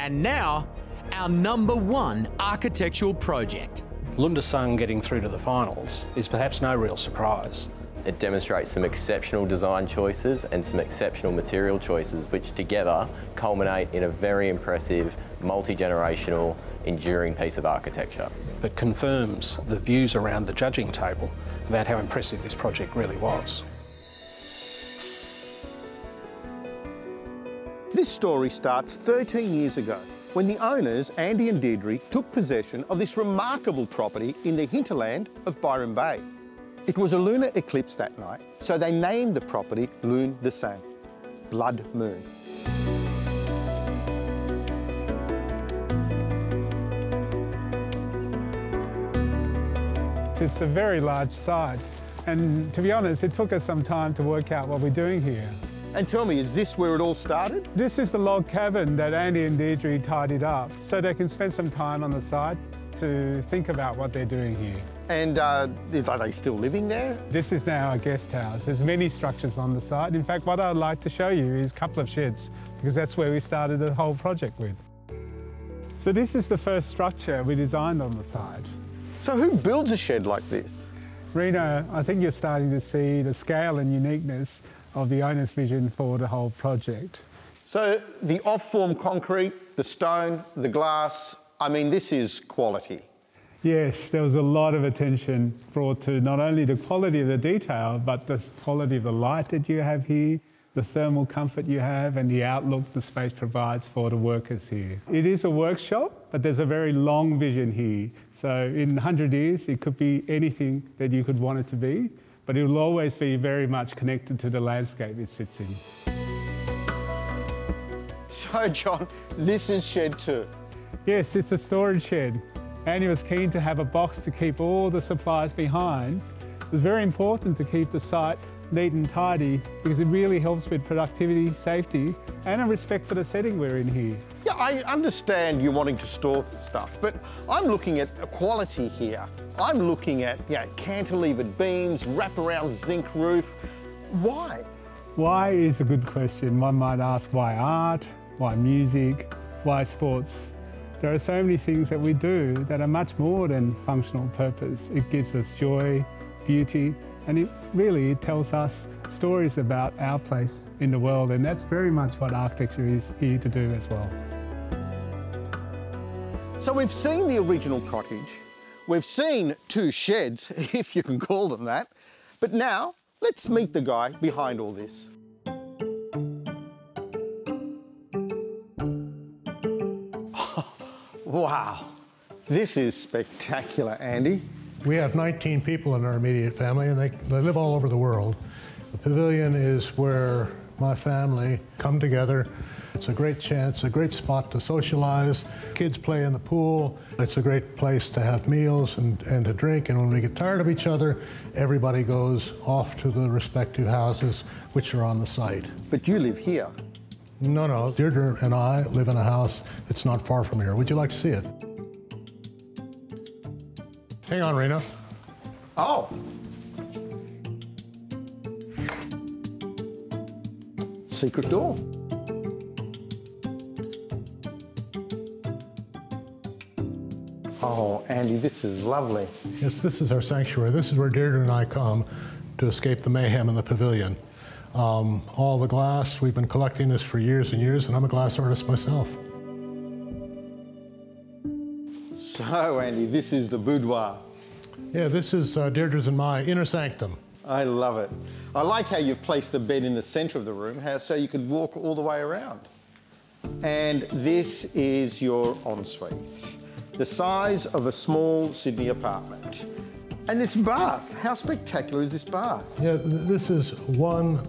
And now, our #1 architectural project. Lune getting through to the finals is perhaps no real surprise. It demonstrates some exceptional design choices and some exceptional material choices which together culminate in a very impressive, multi-generational, enduring piece of architecture. It confirms the views around the judging table about how impressive this project really was. This story starts 13 years ago when the owners, Andy and Deirdre, took possession of this remarkable property in the hinterland of Byron Bay. It was a lunar eclipse that night, so they named the property Lune, blood moon. It's a very large site, and to be honest, it took us some time to work out what we're doing here. And tell me, is this where it all started? This is the log cabin that Andy and Deirdre tidied up so they can spend some time on the site to think about what they're doing here. And are they still living there? This is now a guest house. There's many structures on the site. In fact, what I'd like to show you is a couple of sheds, because that's where we started the whole project with. So this is the first structure we designed on the site. So who builds a shed like this? Rena, I think you're starting to see the scale and uniqueness of the owner's vision for the whole project. So the off-form concrete, the stone, the glass, I mean, this is quality. Yes, there was a lot of attention brought to not only the quality of the detail, but the quality of the light that you have here, the thermal comfort you have, and the outlook the space provides for the workers here. It is a workshop, but there's a very long vision here. So in 100 years, it could be anything that you could want it to be, but it will always be very much connected to the landscape it sits in. So, John, this is shed 2. Yes, it's a storage shed. Andy was keen to have a box to keep all the supplies behind. It was very important to keep the site neat and tidy because it really helps with productivity, safety, and a respect for the setting we're in here. Yeah, I understand you wanting to store stuff, but I'm looking at quality here. I'm looking at, cantilevered beams, wraparound zinc roof. Why? Why is a good question. One might ask why art, why music, why sports? There are so many things that we do that are much more than functional purpose. It gives us joy, beauty, and it tells us stories about our place in the world, and that's very much what architecture is here to do as well. So we've seen the original cottage, we've seen 2 sheds, if you can call them that, but now let's meet the guy behind all this. Wow, this is spectacular, Andy. We have 19 people in our immediate family, and they live all over the world. The pavilion is where my family come together. It's a great chance, a great spot to socialize. Kids play in the pool. It's a great place to have meals and to drink. And when we get tired of each other, everybody goes off to the respective houses which are on the site. But you live here. No, Deirdre and I live in a house that's not far from here. Would you like to see it? Hang on, Rena. Oh. Secret door. Oh, Andy, this is lovely. Yes, this is our sanctuary. This is where Deirdre and I come to escape the mayhem in the pavilion. All the glass, we've been collecting this for years and years, and I'm a glass artist myself. So, Andy, this is the boudoir. Yeah, this is Deirdre's and my inner sanctum. I love it. I like how you've placed the bed in the centre of the room, so you could walk all the way around. And this is your ensuite, the size of a small Sydney apartment. And this bath, how spectacular is this bath? Yeah, this is one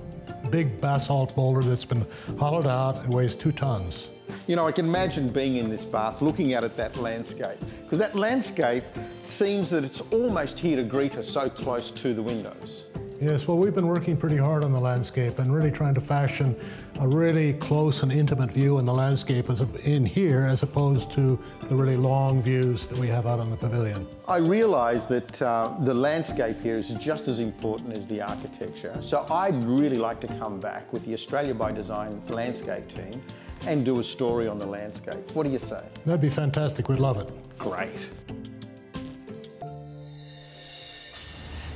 big basalt boulder that's been hollowed out and weighs 2 tons. You know, I can imagine being in this bath, looking out at that landscape, because that landscape seems that it's almost here to greet us, so close to the windows. Yes, well, we've been working pretty hard on the landscape and really trying to fashion a really close and intimate view in the landscape in here, as opposed to the really long views that we have out on the pavilion. I realise that the landscape here is just as important as the architecture. So I'd really like to come back with the Australia by Design landscape team and do a story on the landscape. What do you say? That'd be fantastic. We'd love it. Great.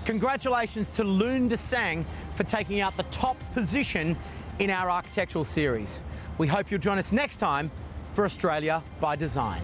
Congratulations to Lune for taking out the top position in our architectural series. We hope you'll join us next time for Australia by Design.